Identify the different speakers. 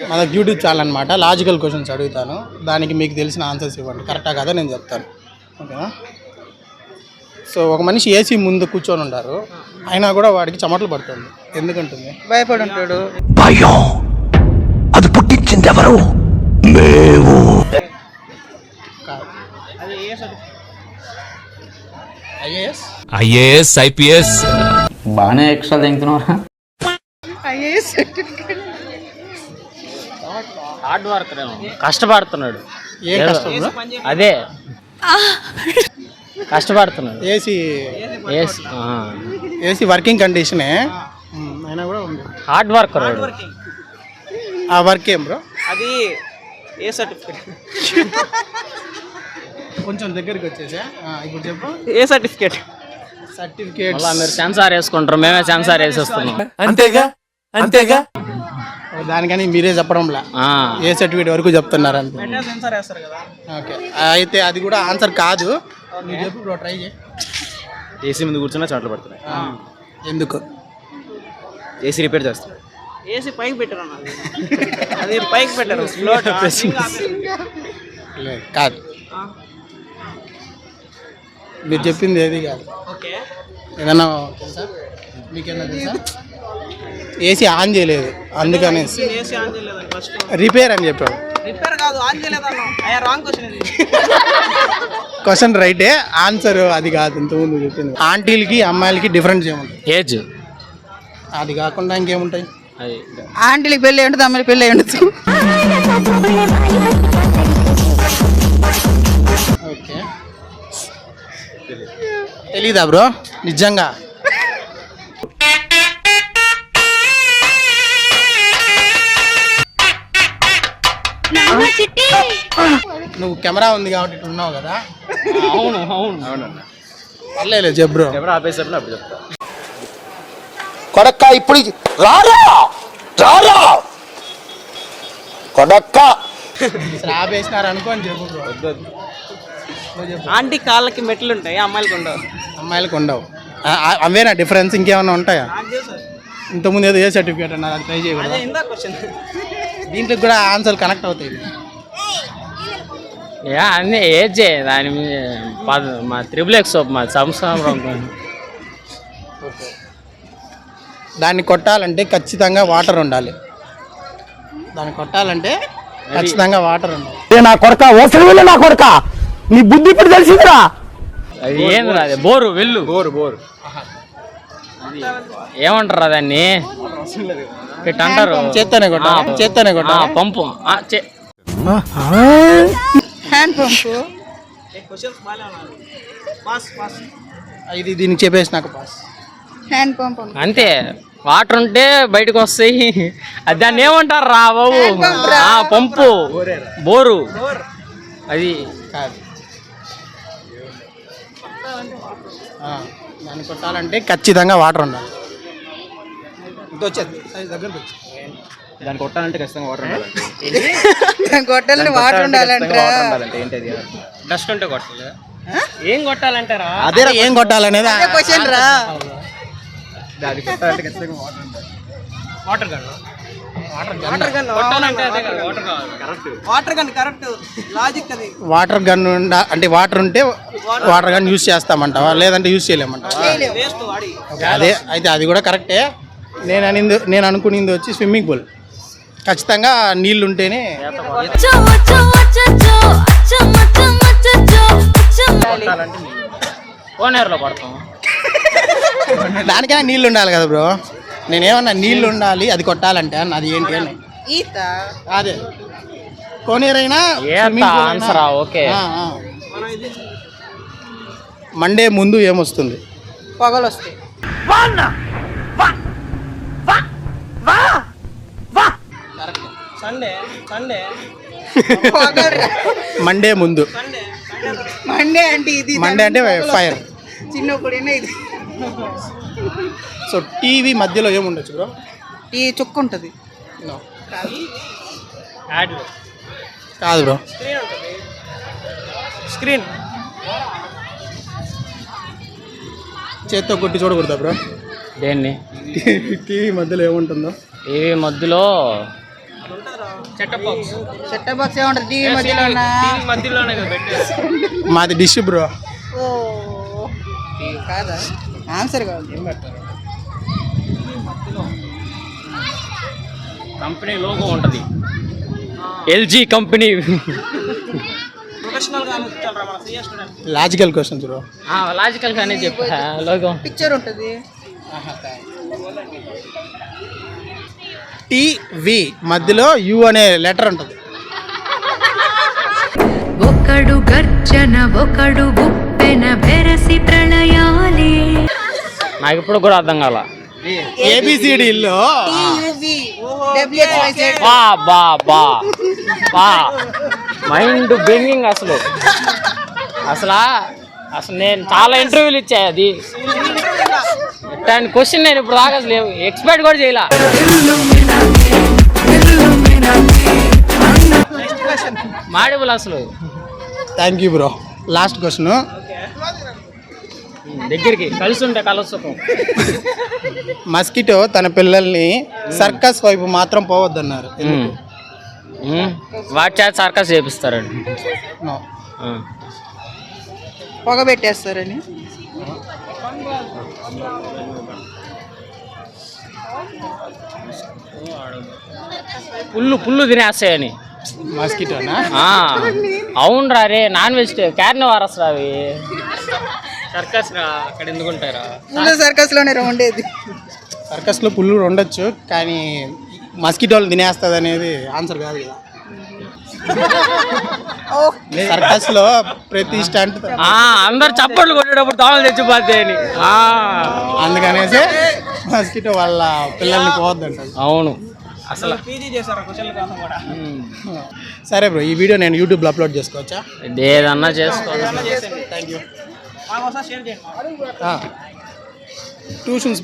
Speaker 1: మనకు YouTube channel అనమాట. Logical questions అడుగుతాను, దానికి మీకు తెలిసిన ఆన్సర్స్ ఇవ్వండి. కరెక్టా కదా నేను చెప్తాను, ఓకేనా? సో ఒక మనిషి ఏసీ ముందు కూర్చొని ఉంటారు, అయినా కూడా వాడికి చెమటలు పడుతుంది, ఎందుకంటుంది?
Speaker 2: భయపడి ఉంటాడు.
Speaker 3: భయం అది పుట్టించింది ఎవరు? మేము.
Speaker 4: ఐఏఎస్ ఐపీఎస్
Speaker 5: బాగానే ఎక్స్ట్రా తింటున్నారా?
Speaker 2: ఐఏఎస్
Speaker 5: హార్డ్ వర్కర్ కష్టపడుతున్నాడు.
Speaker 1: ఏం కష్టం?
Speaker 5: అదే కష్టపడుతున్నాడు.
Speaker 1: ఏసీ వర్కింగ్ కండిషనే, అయినా కూడా ఉంది.
Speaker 5: Hard worker.
Speaker 1: ఆ వర్క్ ఏం బ్రో?
Speaker 2: అది ఏ సర్టిఫికేట్?
Speaker 1: కొంచెం దగ్గరికి వచ్చేసా, ఇప్పుడు చెప్పు.
Speaker 2: ఏ సర్టిఫికేట్?
Speaker 1: సర్టిఫికేట్
Speaker 5: మీరు సెన్సార్ వేసుకుంటారు, మేమే సెన్సార్ వేసేస్తున్నాం.
Speaker 4: అంతేగా
Speaker 1: దానికని మీరే చెప్పడంలా, ఏ సర్టిఫికేట్ వరకు చెప్తున్నారు అంటే.
Speaker 2: సెన్సార్ వేస్తారు కదా.
Speaker 1: ఓకే, అయితే అది కూడా ఆన్సర్ కాదు. నువ్వు చెప్పు బ్రో, ట్రై చేయి.
Speaker 6: ఏసీ ముందు కూర్చున్నా చెమటలు పడుతున్నాయి.
Speaker 1: ఎందుకు?
Speaker 6: ఏసీ రిపేర్ చేస్తారు.
Speaker 2: ఏసీ పైకి పెట్టారు అన్న, అది పైకి పెట్టారు.
Speaker 1: కాదు, మీరు చెప్పింది ఏది కాదు.
Speaker 2: ఓకే,
Speaker 1: ఏదన్నా తెలుసా మీకేమన్నా తెలుసా? ఏసీ ఆన్ చేయలేదు అందుకని
Speaker 2: ఏసీ ఆన్ చేయలేదండి ఫస్ట్.
Speaker 1: రిపేర్ అని చెప్పాడు.
Speaker 2: రిపేర్ కాదు, ఆన్ చేయలేదన్న. అయ్యా రాంగ్ క్వశ్చన్ ఇది.
Speaker 1: క్వశ్చన్ రైటే, ఆన్సర్ అది కాదు. ఇంతకుముందు చెప్పింది. ఆంటీలకి అమ్మాయిలకి డిఫరెన్స్ ఏముంటుంది?
Speaker 5: ఏజ్.
Speaker 1: అది కాకుండా ఇంకేముంటాయి?
Speaker 2: ఆంటీలకి పెళ్ళి ఉంటుంది, అమ్మాయిలకి పెళ్ళి ఉండదు.
Speaker 1: ఓకే, తెలీదా బ్రో నిజంగా? నువ్వు కెమెరా ఉంది కాబట్టి ఇటు ఉన్నావు కదా.
Speaker 5: అవును.
Speaker 1: పర్లేదు చెప్పు బ్రో.
Speaker 6: ఎవరు ఆపేసినప్పుడు అప్పుడు చెప్తా.
Speaker 3: కొడక్క ఇప్పుడు రారా కొడక్క
Speaker 1: ఆపేసినారు అనుకో అని చెప్పు బ్రో.
Speaker 2: ఆంటీ కాళ్ళకి మెట్లు ఉంటాయి, అమ్మాయిలకి ఉండవు.
Speaker 1: అమ్మాయిలకు ఉండవు. అవేనా డిఫరెన్స్? ఇంకేమన్నా ఉంటాయా? ఇంతకుముందు ఏదో ఏ సర్టిఫికేట్ అన్నారు, అది ట్రై చేయకూడదు.
Speaker 2: ఇందా క్వశ్చన్
Speaker 1: దీంట్లో కూడా ఆన్సర్ కనెక్ట్ అవుతాయి.
Speaker 5: అన్నీ ఏజ్ దాని మీద మా త్రిబుల్ మా సంవత్సరం.
Speaker 1: దాన్ని కొట్టాలంటే ఖచ్చితంగా వాటర్ ఉండాలి. దాన్ని కొట్టాలంటే ఖచ్చితంగా వాటర్ ఉండాలి.
Speaker 3: నా కొడక ఓసలి నా కొడక, నీ బుద్ధి ఇప్పుడు తెలిసిందిరా.
Speaker 5: అది ఏంది? అది బోరు వెళ్ళు.
Speaker 6: బోరు
Speaker 5: ఏమంటారు దాన్ని? అంటారు
Speaker 1: చేత్తోనే కొట్టాలి.
Speaker 5: పంపు.
Speaker 2: హ్యాండ్ పంపు. క్వశ్చన్స్ బాగానే ఉన్నాయి. పాస్.
Speaker 1: ఇది దీనికి చెప్పేసి నాకు పాస్.
Speaker 2: హ్యాండ్ పంప్
Speaker 5: అంతే, వాటర్ ఉంటే బయటకు వస్తాయి. అది దాన్ని ఏమంటారు రా బాబు? పంపు, బోరు. అది
Speaker 1: కాదు. దాన్ని కొట్టాలంటే ఖచ్చితంగా వాటర్ ఉండాలి. దగ్గరకు వచ్చి
Speaker 6: దాన్ని కొట్టాలంటే ఖచ్చితంగా వాటర్ ఉండాలి.
Speaker 2: కొట్టాలంటే వాటర్ ఉండాలంటే
Speaker 6: ఏంటి అది?
Speaker 5: డస్ట్ ఉంటే కొట్టాలి. ఏం కొట్టాలంటారా?
Speaker 1: అదే ఏం కొట్టాలనేది
Speaker 2: క్వశ్చన్ రా.
Speaker 6: దాన్ని కొట్టాలంటే ఖచ్చితంగా వాటర్ ఉండాలి.
Speaker 5: Water gun.
Speaker 2: Water gun correct logic అది.
Speaker 1: వాటర్ గన్ అంటే వాటర్ ఉంటే వాటర్ గన్ యూజ్ చేస్తామంటావా, లేదంటే యూజ్ చేయలేమంటావా? అదే అయితే అది కూడా కరెక్టే. నేను అనుకునేది వచ్చి స్విమ్మింగ్ పూల్. ఖచ్చితంగా నీళ్ళు ఉంటేనే.
Speaker 5: కోనేరులో పడతాం.
Speaker 1: దానికైనా నీళ్ళు ఉండాలి కదా బ్రో. నేనేమన్నా నీళ్ళు ఉండాలి అది కొట్టాలంటే అది ఏంటి అని.
Speaker 2: ఈత.
Speaker 1: అదే కోనేరైనా
Speaker 5: ఆన్సర్. ఓకే,
Speaker 1: మండే ముందు ఏమొస్తుంది?
Speaker 2: పొగలు వస్తాయి. సండే
Speaker 1: మండే ముందు.
Speaker 2: మండే అంటే ఇది.
Speaker 1: మండే అంటే ఫైర్.
Speaker 2: చిన్నప్పుడు ఇది.
Speaker 1: సో టీవీ మధ్యలో ఏముండొచ్చు బ్రో?
Speaker 2: ఈ చుక్క ఉంటుంది.
Speaker 1: కాదు బ్రో.
Speaker 2: స్క్రీన్.
Speaker 1: చేత్తో కొట్టి చూడకూడదా బ్రో?
Speaker 5: దేన్ని?
Speaker 1: టీవీ మధ్యలో ఏముంటుందో?
Speaker 5: టీవీ మధ్యలో సెటప్ బాక్స్
Speaker 2: సెట్ బాక్స్ ఏమంటారు టీవీ మధ్యలో ఉన్నా
Speaker 5: మధ్యలోనే కదా పెట్టారు.
Speaker 1: మాది డిష్ బ్రో.
Speaker 2: కాదా ఆన్సర్ కాదు.
Speaker 5: కంపెనీ లోగో ఉంటుంది. LG company.
Speaker 1: Logical questions bro.
Speaker 5: Logical గానే చెప్పా లోగో.
Speaker 2: పిక్చర్ ఉంటుంది.
Speaker 1: టీవీ మధ్యలో యు అనే లెటర్ ఉంటుంది.
Speaker 7: ఒకడు గర్జన ఒకడు గుప్పెన బెరసి ప్రళయాలే.
Speaker 5: నాకు ఇప్పుడు కూడా అర్థం కాల.
Speaker 1: ఏబిసిడిలో
Speaker 5: బా బా బా బా మైండ్ బెంగింగ్ అసలు. అసలు నేను చాలా ఇంటర్వ్యూలు ఇచ్చా. అది ఇట్లాంటి క్వశ్చన్ నేను ఇప్పుడు దాకా అసలు ఎక్స్పెక్ట్ కూడా చేయలే. మాడిబుల్ అసలు.
Speaker 1: Thank you bro. Last question.
Speaker 5: దగ్గరికి కలిసి ఉంటే కలుసుకు.
Speaker 1: మస్కిటో తన పిల్లల్ని సర్కస్ వైపు మాత్రం పోవద్దన్నారు.
Speaker 5: వాటి చేత సర్కస్ చేపిస్తారండి.
Speaker 1: No.
Speaker 2: పొగ పెట్టేస్తారని.
Speaker 5: పుల్లు తినేస్తాయని.
Speaker 1: మస్కిటోనా?
Speaker 5: అవునరా రే. నాన్ వెజిటేరియన్ క్యార్నివారస్ రా అవి. సర్కస్ రా అక్కడ ఎందుకు ఉంటారా?
Speaker 2: సర్కస్ లోనే ఉండేది.
Speaker 1: సర్కస్లో పుల్లు ఉండొచ్చు కానీ మస్కిటోలు తినేస్తుంది అనేది ఆన్సర్ కాదు కదా. సర్కస్ లో ప్రతి స్టంట్
Speaker 5: అందరు చప్పట్లు కొట్టేటప్పుడు దోమలు తెచ్చిపోతాయి అని.
Speaker 1: అందుకనేసి మస్కిటో వాళ్ళ పిల్లల్ని పోవద్దంట.
Speaker 5: అవును అసలు.
Speaker 1: సరే బ్రో, ఈ వీడియో నేను యూట్యూబ్లో అప్లోడ్ చేసుకోవచ్చా?
Speaker 5: ఏదన్నా చేసుకోవాలి.
Speaker 1: Thank you. ట్యూషన్స్